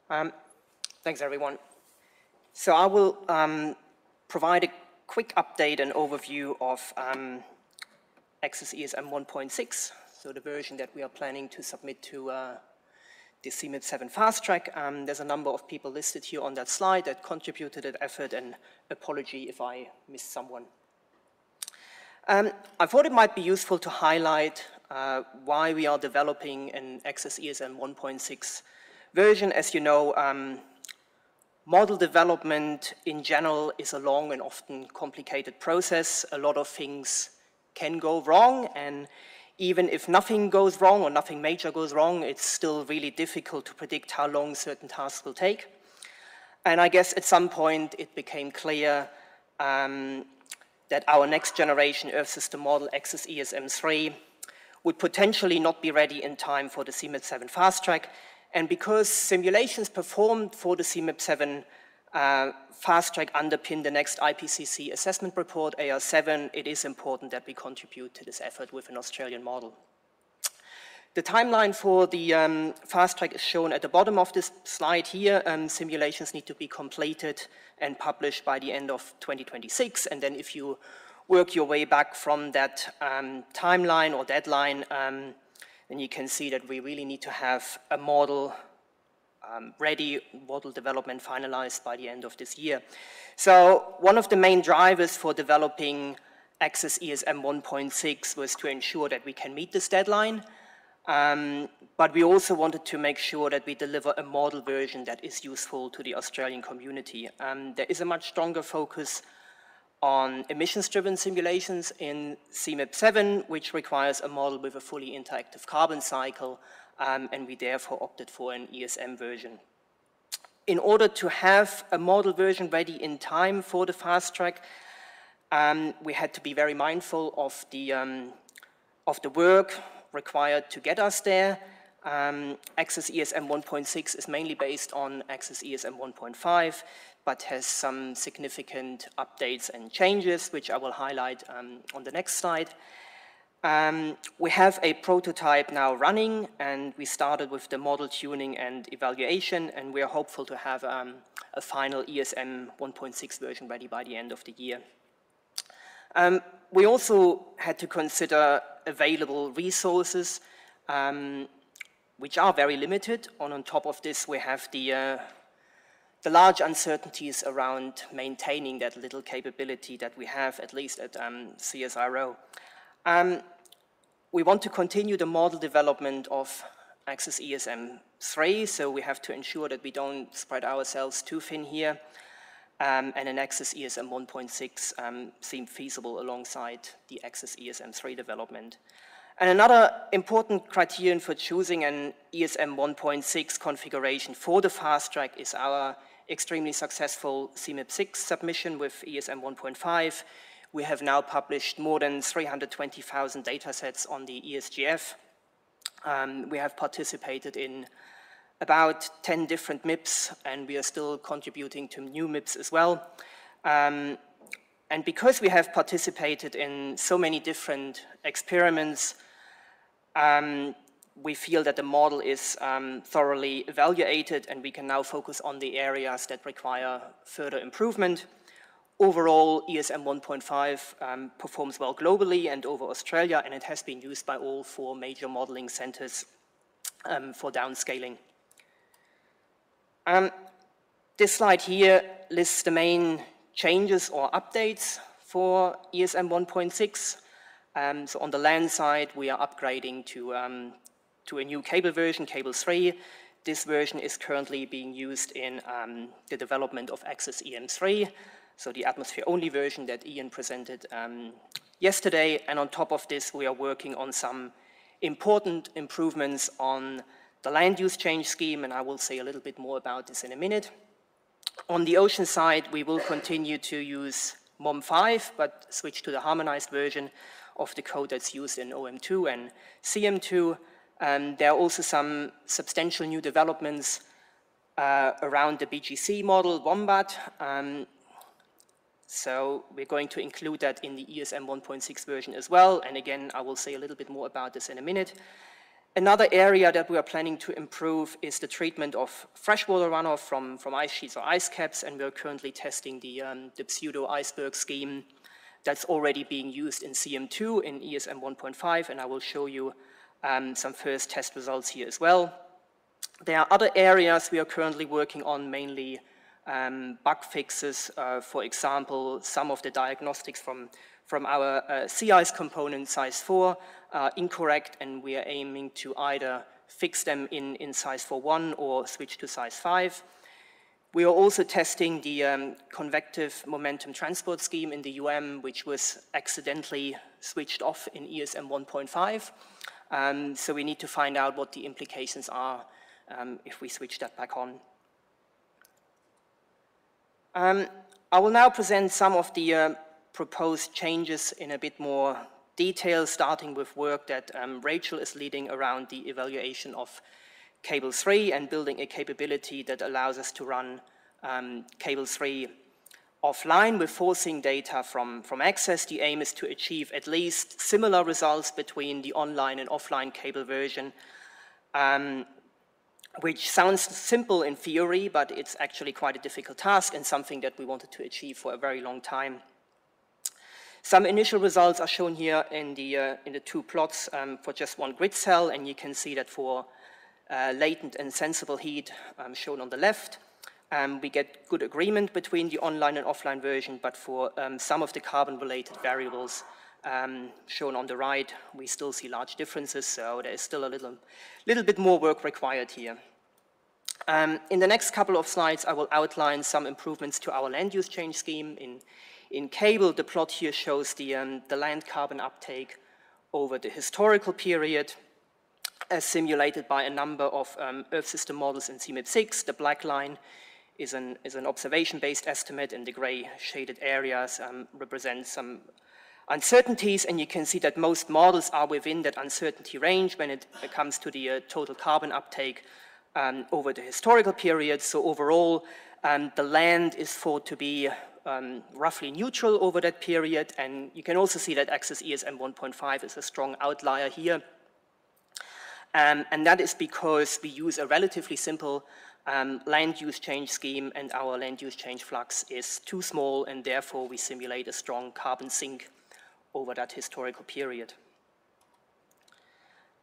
Thanks, everyone. So I will provide a quick update and overview of ACCESS-ESM 1.6, so the version that we are planning to submit to the CMIP7 fast track. There's a number of people listed here on that slide that contributed to that effort, and apology if I missed someone. I thought it might be useful to highlight why we are developing an ACCESS-ESM 1.6 version. As you know, model development in general is a long and often complicated process. A lot of things can go wrong, and even if nothing goes wrong or nothing major goes wrong, it's still really difficult to predict how long certain tasks will take. And I guess at some point it became clear that our next generation Earth system model, ACCESS-ESM3, would potentially not be ready in time for the CMIP7 fast track. And because simulations performed for the CMIP7 fast track underpin the next IPCC assessment report, AR7, it is important that we contribute to this effort with an Australian model. The timeline for the fast track is shown at the bottom of this slide here. Simulations need to be completed and published by the end of 2026. And then if you work your way back from that timeline or deadline, then you can see that we really need to have a model ready, model development finalized by the end of this year. So one of the main drivers for developing ACCESS-ESM 1.6 was to ensure that we can meet this deadline. But we also wanted to make sure that we deliver a model version that is useful to the Australian community. There is a much stronger focus on emissions-driven simulations in CMIP7, which requires a model with a fully interactive carbon cycle, and we therefore opted for an ESM version. In order to have a model version ready in time for the fast track, we had to be very mindful of the work required to get us there. ACCESS-ESM 1.6 is mainly based on ACCESS-ESM 1.5, but has some significant updates and changes, which I will highlight on the next slide. We have a prototype now running, and we started with the model tuning and evaluation, and we are hopeful to have a final ESM 1.6 version ready by the end of the year. We also had to consider available resources, which are very limited. On top of this, we have the large uncertainties around maintaining that little capability that we have, at least at CSIRO. We want to continue the model development of ACCESS-ESM3, so we have to ensure that we don't spread ourselves too thin here. And an ACCESS-ESM 1.6 seemed feasible alongside the ACCESS-ESM3 development. And another important criterion for choosing an ESM 1.6 configuration for the fast track is our extremely successful CMIP6 submission with ESM 1.5. We have now published more than 320,000 data sets on the ESGF. We have participated in about 10 different MIPs, and we are still contributing to new MIPs as well. And because we have participated in so many different experiments, we feel that the model is thoroughly evaluated, and we can now focus on the areas that require further improvement. Overall, ESM 1.5 performs well globally and over Australia, and it has been used by all 4 major modeling centers for downscaling. This slide here lists the main changes or updates for ESM 1.6. So on the land side, we are upgrading to a new cable version, cable 3. This version is currently being used in the development of ACCESS-EM3, so the atmosphere-only version that Ian presented yesterday. And on top of this, we are working on some important improvements on the land use change scheme, and I will say a little bit more about this in a minute. On the ocean side, we will continue to use MOM5, but switch to the harmonized version of the code that's used in OM2 and CM2. There are also some substantial new developments around the BGC model, Wombat. So we're going to include that in the ESM 1.6 version as well. And again, I will say a little bit more about this in a minute. Another area that we are planning to improve is the treatment of freshwater runoff from ice sheets or ice caps, and we're currently testing the pseudo iceberg scheme that's already being used in CM2 in ESM 1.5, and I will show you some first test results here as well. There are other areas we are currently working on, mainly bug fixes. For example, some of the diagnostics from our sea ice component size 4 are incorrect, and we are aiming to either fix them in size 4.1 or switch to size 5. We are also testing the convective momentum transport scheme in the which was accidentally switched off in ESM 1.5. So we need to find out what the implications are if we switch that back on. I will now present some of the proposed changes in a bit more detail, starting with work that Rachel is leading around the evaluation of Cable 3 and building a capability that allows us to run Cable 3 offline with forcing data from ACCESS. The aim is to achieve at least similar results between the online and offline cable version, which sounds simple in theory, but it's actually quite a difficult task and something that we wanted to achieve for a very long time. Some initial results are shown here in the two plots for just one grid cell, and you can see that for latent and sensible heat shown on the left, we get good agreement between the online and offline version, but for some of the carbon-related variables shown on the right, we still see large differences, so there is still a little bit more work required here. In the next couple of slides, I will outline some improvements to our land use change scheme. In cable, the plot here shows the land carbon uptake over the historical period, as simulated by a number of Earth system models in CMIP7. The black line is an observation-based estimate, and the gray shaded areas represent some uncertainties, and you can see that most models are within that uncertainty range when it comes to the total carbon uptake over the historical period. So overall, the land is thought to be roughly neutral over that period, and you can also see that ACCESS-ESM 1.5 is a strong outlier here. And that is because we use a relatively simple land use change scheme, and our land use change flux is too small, and therefore we simulate a strong carbon sink over that historical period.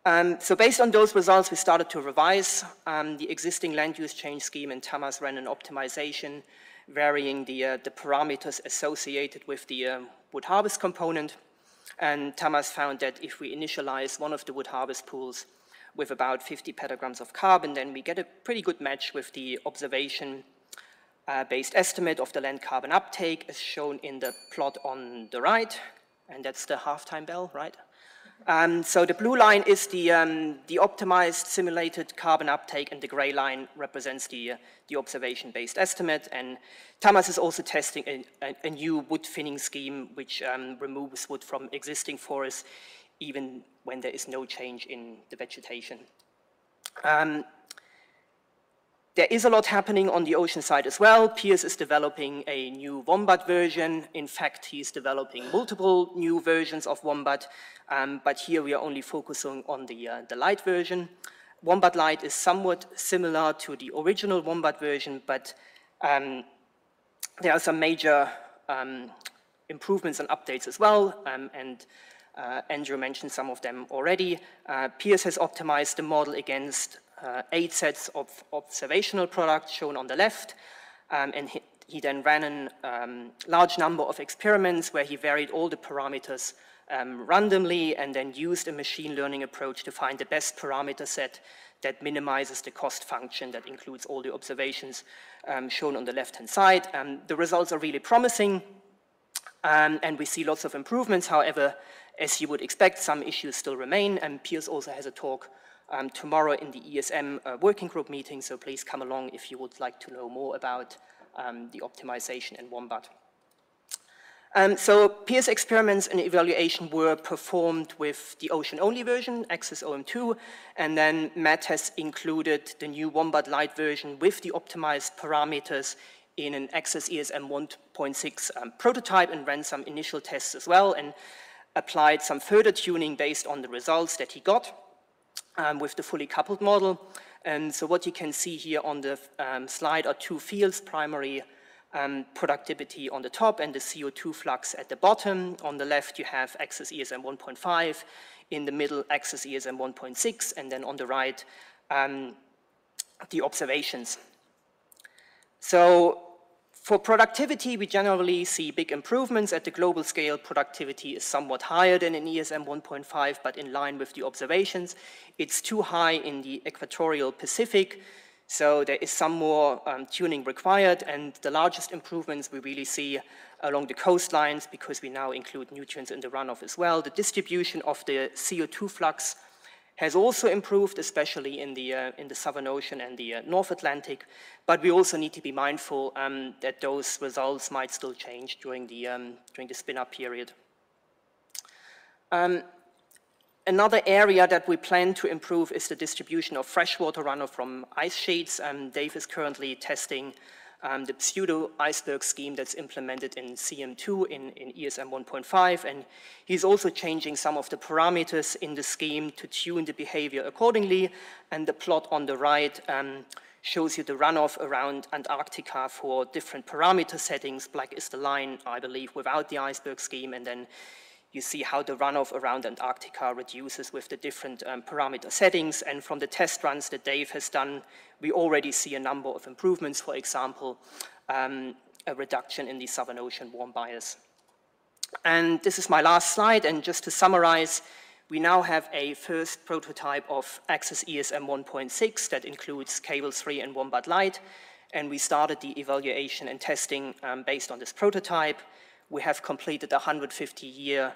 So based on those results, we started to revise the existing land use change scheme, and Tamas ran an optimization varying the parameters associated with the wood harvest component. And Tamas found that if we initialize one of the wood harvest pools with about 50 petagrams of carbon, then we get a pretty good match with the observation-based estimate of the land carbon uptake, as shown in the plot on the right. And that's the half-time bell, right? So the blue line is the optimized simulated carbon uptake, and the gray line represents the observation-based estimate. And Tamas is also testing a new wood thinning scheme, which removes wood from existing forests, even when there is no change in the vegetation. There is a lot happening on the ocean side as well. Piers is developing a new Wombat version. In fact, he's developing multiple new versions of Wombat, but here we are only focusing on the light version. Wombat Light is somewhat similar to the original Wombat version, but there are some major improvements and updates as well, and Andrew mentioned some of them already. Piers has optimized the model against 8 sets of observational products shown on the left, and he then ran a large number of experiments where he varied all the parameters randomly and then used a machine learning approach to find the best parameter set that minimizes the cost function that includes all the observations shown on the left-hand side. The results are really promising, and we see lots of improvements. However, as you would expect, some issues still remain, and Piers also has a talk tomorrow in the ESM working group meeting, so please come along if you would like to know more about the optimization in Wombat. So Piers experiments and evaluation were performed with the ocean-only version, ACCESS-OM2, and then Matt has included the new Wombat Light version with the optimized parameters in an ACCESS-ESM 1.6 prototype, and ran some initial tests as well, and applied some further tuning based on the results that he got. with the fully coupled model. And so what you can see here on the slide are two fields, primary productivity on the top and the CO2 flux at the bottom. On the left, you have ACCESS-ESM 1.5, in the middle, ACCESS-ESM 1.6, and then on the right, the observations. So for productivity, we generally see big improvements. At the global scale, productivity is somewhat higher than in ESM 1.5, but in line with the observations. It's too high in the equatorial Pacific, so there is some more tuning required, and the largest improvements we really see along the coastlines, because we now include nutrients in the runoff as well. The distribution of the CO2 flux has also improved, especially in the Southern Ocean and the North Atlantic, but we also need to be mindful that those results might still change during the spin-up period. Another area that we plan to improve is the distribution of freshwater runoff from ice sheets. Dave is currently testing the pseudo-iceberg scheme that's implemented in CM2 in ESM 1.5, and he's also changing some of the parameters in the scheme to tune the behavior accordingly, and the plot on the right shows you the runoff around Antarctica for different parameter settings. Black is the line, I believe, without the iceberg scheme, and then you see how the runoff around Antarctica reduces with the different parameter settings. And from the test runs that Dave has done, we already see a number of improvements. For example, a reduction in the Southern Ocean warm bias. And this is my last slide. And just to summarize, we now have a first prototype of ACCESS-ESM 1.6 that includes cables 3 and Wombat Light. And we started the evaluation and testing based on this prototype. We have completed a 150-year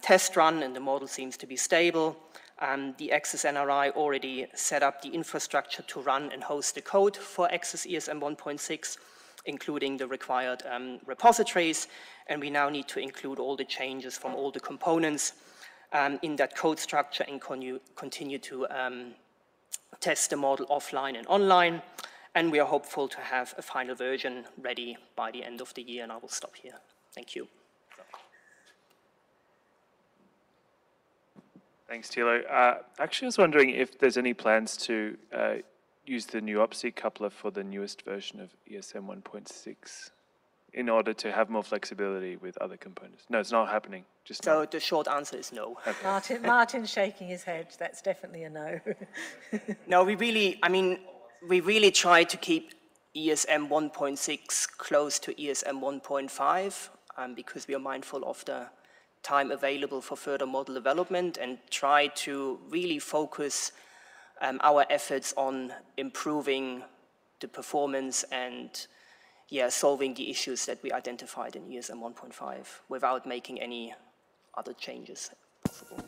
test run, and the model seems to be stable. The ACCESS-NRI already set up the infrastructure to run and host the code for ACCESS-ESM 1.6, including the required repositories, and we now need to include all the changes from all the components in that code structure and continue to test the model offline and online. And we are hopeful to have a final version ready by the end of the year, and I will stop here. Thank you. Thanks, Tilo. Actually, I was wondering if there's any plans to use the new OPSI coupler for the newest version of ESM 1.6 in order to have more flexibility with other components. No, it's not happening. Just so the short answer is no. Okay. Martin's shaking his head. That's definitely a no. No, we really try to keep ESM 1.6 close to ESM 1.5 because we are mindful of the time available for further model development and try to really focus our efforts on improving the performance and solving the issues that we identified in ESM 1.5 without making any other changes possible.